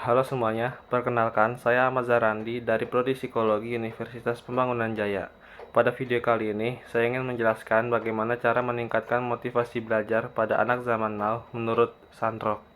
Halo semuanya, perkenalkan saya Ahmad Zarandi dari Prodi Psikologi Universitas Pembangunan Jaya. Pada video kali ini, saya ingin menjelaskan bagaimana cara meningkatkan motivasi belajar pada anak zaman now menurut Sandrock.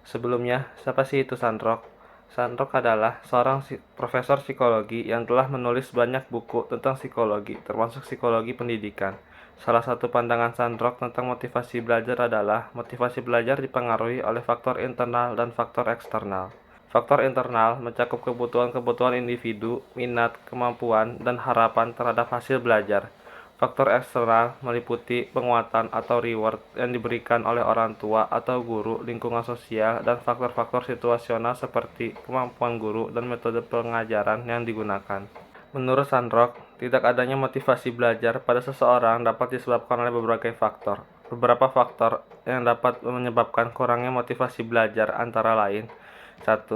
Sebelumnya, siapa sih itu Sandrock? Sandrock adalah seorang profesor psikologi yang telah menulis banyak buku tentang psikologi, termasuk psikologi pendidikan. Salah satu pandangan Sandrock tentang motivasi belajar adalah motivasi belajar dipengaruhi oleh faktor internal dan faktor eksternal. Faktor internal mencakup kebutuhan-kebutuhan individu, minat, kemampuan, dan harapan terhadap hasil belajar. Faktor eksternal meliputi penguatan atau reward yang diberikan oleh orang tua atau guru, lingkungan sosial, dan faktor-faktor situasional seperti kemampuan guru dan metode pengajaran yang digunakan. Menurut Sandrock, tidak adanya motivasi belajar pada seseorang dapat disebabkan oleh berbagai faktor. Beberapa faktor yang dapat menyebabkan kurangnya motivasi belajar antara lain: 1.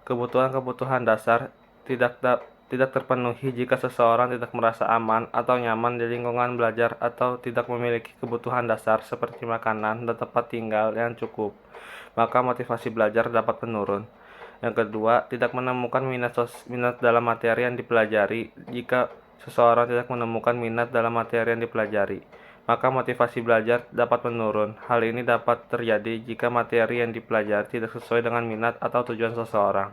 Kebutuhan-kebutuhan dasar tidak terpenuhi jika seseorang tidak merasa aman atau nyaman di lingkungan belajar atau tidak memiliki kebutuhan dasar seperti makanan dan tempat tinggal yang cukup, maka motivasi belajar dapat menurun. Yang kedua, tidak menemukan minat dalam materi yang dipelajari. Jika seseorang tidak menemukan minat dalam materi yang dipelajari, maka motivasi belajar dapat menurun. Hal ini dapat terjadi jika materi yang dipelajari tidak sesuai dengan minat atau tujuan seseorang.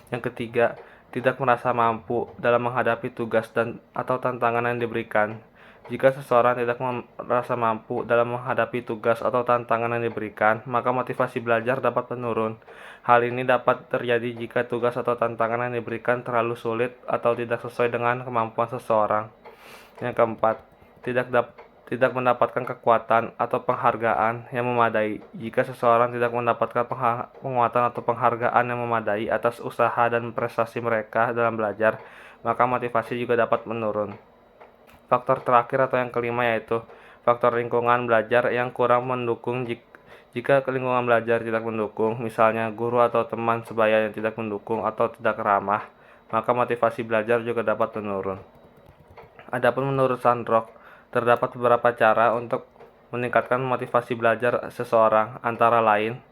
Yang ketiga, tidak merasa mampu dalam menghadapi tugas atau tantangan yang diberikan. Jika seseorang tidak merasa mampu dalam menghadapi tugas atau tantangan yang diberikan, maka motivasi belajar dapat menurun. Hal ini dapat terjadi jika tugas atau tantangan yang diberikan terlalu sulit atau tidak sesuai dengan kemampuan seseorang. Yang keempat, tidak mendapatkan kekuatan atau penghargaan yang memadai. Jika seseorang tidak mendapatkan penguatan atau penghargaan yang memadai atas usaha dan prestasi mereka dalam belajar, maka motivasi juga dapat menurun. Faktor terakhir atau yang kelima yaitu faktor lingkungan belajar yang kurang mendukung. Jika lingkungan belajar tidak mendukung, misalnya guru atau teman sebaya yang tidak mendukung atau tidak ramah, maka motivasi belajar juga dapat menurun. Adapun menurut Sandrock, terdapat beberapa cara untuk meningkatkan motivasi belajar seseorang, antara lain: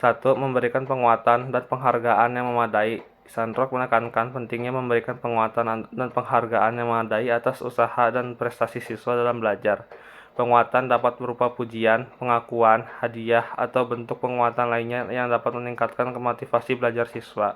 1. Memberikan penguatan dan penghargaan yang memadai. Sandrock menekankan pentingnya memberikan penguatan dan penghargaan yang memadai atas usaha dan prestasi siswa dalam belajar. Penguatan dapat berupa pujian, pengakuan, hadiah, atau bentuk penguatan lainnya yang dapat meningkatkan motivasi belajar siswa.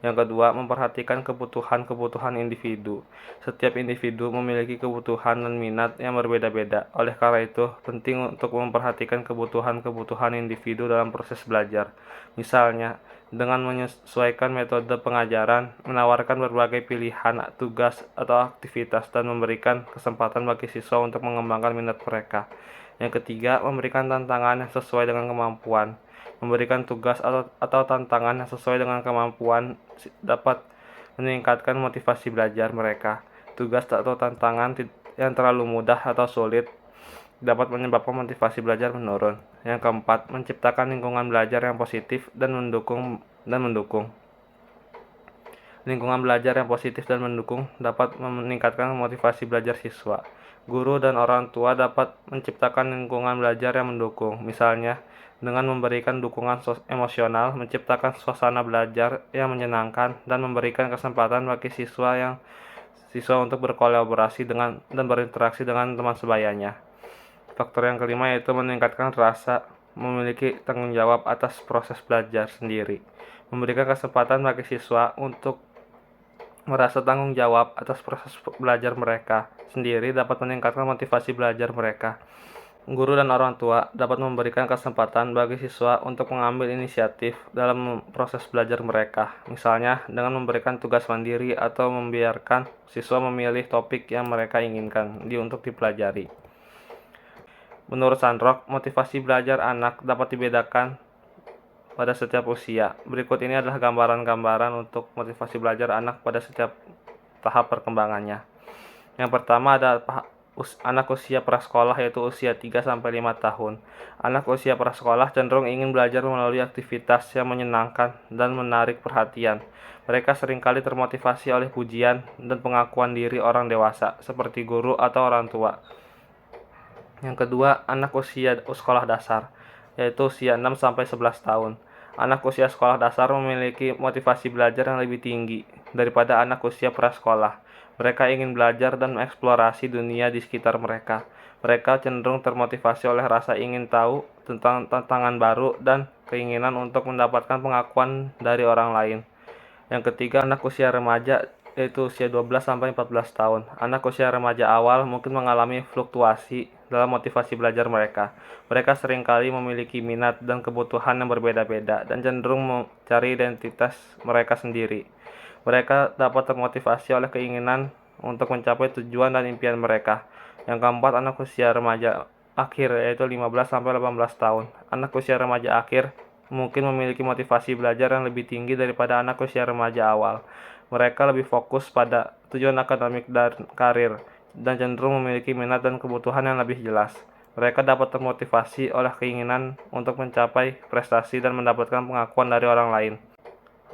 Yang kedua, memperhatikan kebutuhan-kebutuhan individu. Setiap individu memiliki kebutuhan dan minat yang berbeda-beda. Oleh karena itu, penting untuk memperhatikan kebutuhan-kebutuhan individu dalam proses belajar. Misalnya, dengan menyesuaikan metode pengajaran, menawarkan berbagai pilihan tugas atau aktivitas, dan memberikan kesempatan bagi siswa untuk mengembangkan minat mereka. Yang ketiga, memberikan tantangan yang sesuai dengan kemampuan. Memberikan tugas atau tantangan yang sesuai dengan kemampuan dapat meningkatkan motivasi belajar mereka. Tugas atau tantangan yang terlalu mudah atau sulit dapat menyebabkan motivasi belajar menurun. Yang keempat, menciptakan lingkungan belajar yang positif dan mendukung. Lingkungan belajar yang positif dan mendukung dapat meningkatkan motivasi belajar siswa. Guru dan orang tua dapat menciptakan lingkungan belajar yang mendukung, misalnya dengan memberikan dukungan emosional, menciptakan suasana belajar yang menyenangkan, dan memberikan kesempatan bagi siswa untuk berkolaborasi dan berinteraksi dengan teman sebayanya. Faktor yang kelima yaitu meningkatkan rasa memiliki tanggung jawab atas proses belajar sendiri. Memberikan kesempatan bagi siswa untuk merasa tanggung jawab atas proses belajar mereka sendiri dapat meningkatkan motivasi belajar mereka. Guru dan orang tua dapat memberikan kesempatan bagi siswa untuk mengambil inisiatif dalam proses belajar mereka, misalnya dengan memberikan tugas mandiri atau membiarkan siswa memilih topik yang mereka inginkan untuk dipelajari. Menurut Sandrock, motivasi belajar anak dapat dibedakan pada setiap usia. Berikut ini adalah gambaran-gambaran untuk motivasi belajar anak pada setiap tahap perkembangannya. Yang pertama ada anak usia prasekolah, yaitu usia 3-5 tahun. Anak usia prasekolah cenderung ingin belajar melalui aktivitas yang menyenangkan dan menarik perhatian. Mereka seringkali termotivasi oleh pujian dan pengakuan diri orang dewasa, seperti guru atau orang tua. Yang kedua, anak usia sekolah dasar. yaitu usia 6-11 tahun. Anak usia sekolah dasar memiliki motivasi belajar yang lebih tinggi daripada anak usia prasekolah. Mereka ingin belajar dan mengeksplorasi dunia di sekitar mereka. Mereka cenderung termotivasi oleh rasa ingin tahu tentang tantangan baru dan keinginan untuk mendapatkan pengakuan dari orang lain. Yang ketiga, anak usia remaja, yaitu usia 12-14 tahun. Anak usia remaja awal mungkin mengalami fluktuasi dalam motivasi belajar mereka. Mereka seringkali memiliki minat dan kebutuhan yang berbeda-beda dan cenderung mencari identitas mereka sendiri. Mereka dapat termotivasi oleh keinginan untuk mencapai tujuan dan impian mereka. Yang keempat, anak usia remaja akhir, yaitu 15-18 tahun. Anak usia remaja akhir mungkin memiliki motivasi belajar yang lebih tinggi daripada anak usia remaja awal. Mereka lebih fokus pada tujuan akademik dan karir, dan cenderung memiliki minat dan kebutuhan yang lebih jelas. Mereka dapat termotivasi oleh keinginan untuk mencapai prestasi dan mendapatkan pengakuan dari orang lain.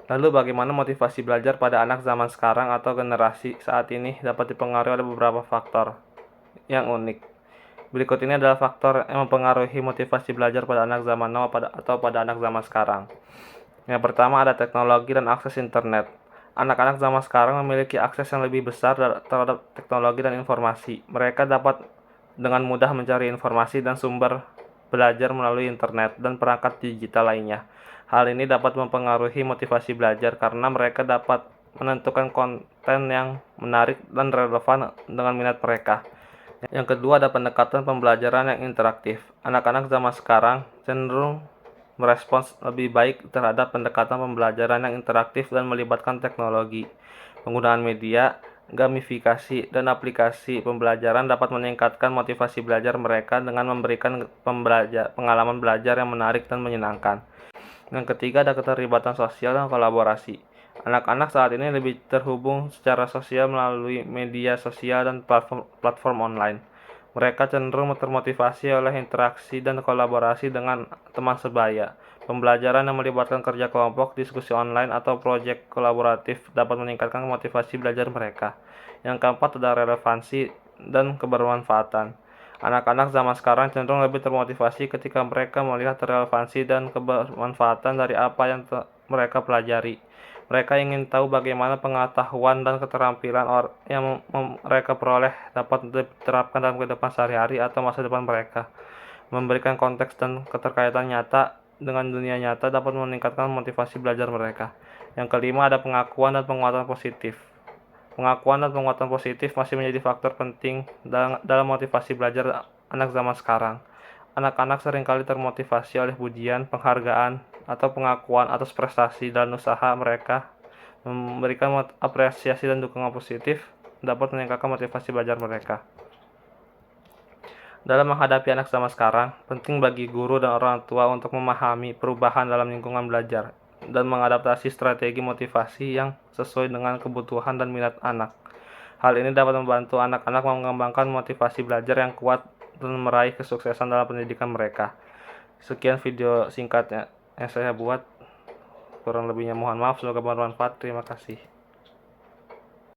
Lalu bagaimana motivasi belajar pada anak zaman sekarang atau generasi saat ini dapat dipengaruhi oleh beberapa faktor yang unik. Berikut ini adalah faktor yang mempengaruhi motivasi belajar pada anak zaman now atau pada anak zaman sekarang. Yang pertama ada teknologi dan akses internet. Anak-anak zaman sekarang memiliki akses yang lebih besar terhadap teknologi dan informasi. Mereka dapat dengan mudah mencari informasi dan sumber belajar melalui internet dan perangkat digital lainnya. Hal ini dapat mempengaruhi motivasi belajar karena mereka dapat menentukan konten yang menarik dan relevan dengan minat mereka. Yang kedua ada pendekatan pembelajaran yang interaktif. Anak-anak zaman sekarang cenderung merespons lebih baik terhadap pendekatan pembelajaran yang interaktif dan melibatkan teknologi. Penggunaan media, gamifikasi, dan aplikasi pembelajaran dapat meningkatkan motivasi belajar mereka dengan memberikan pengalaman belajar yang menarik dan menyenangkan. Yang ketiga ada keterlibatan sosial dan kolaborasi. Anak-anak saat ini lebih terhubung secara sosial melalui media sosial dan platform online. Mereka cenderung termotivasi oleh interaksi dan kolaborasi dengan teman sebaya. Pembelajaran yang melibatkan kerja kelompok, diskusi online, atau proyek kolaboratif dapat meningkatkan motivasi belajar mereka. Yang keempat ada relevansi dan kebermanfaatan. Anak-anak zaman sekarang cenderung lebih termotivasi ketika mereka melihat relevansi dan kebermanfaatan dari apa yang mereka pelajari. Mereka ingin tahu bagaimana pengetahuan dan keterampilan yang mereka peroleh dapat diterapkan dalam kehidupan sehari-hari atau masa depan mereka. Memberikan konteks dan keterkaitan nyata dengan dunia nyata dapat meningkatkan motivasi belajar mereka. Yang kelima ada pengakuan dan penguatan positif. Pengakuan dan penguatan positif masih menjadi faktor penting dalam motivasi belajar anak zaman sekarang. Anak-anak seringkali termotivasi oleh pujian, penghargaan, atau pengakuan atas prestasi dan usaha mereka. Memberikan apresiasi dan dukungan positif dapat meningkatkan motivasi belajar mereka. Dalam menghadapi anak zaman sekarang, penting bagi guru dan orang tua untuk memahami perubahan dalam lingkungan belajar dan mengadaptasi strategi motivasi yang sesuai dengan kebutuhan dan minat anak. Hal ini dapat membantu anak-anak mengembangkan motivasi belajar yang kuat dan meraih kesuksesan dalam pendidikan mereka. Sekian video singkatnya yang saya buat. Kurang lebihnya mohon maaf, semoga bermanfaat. Terima kasih.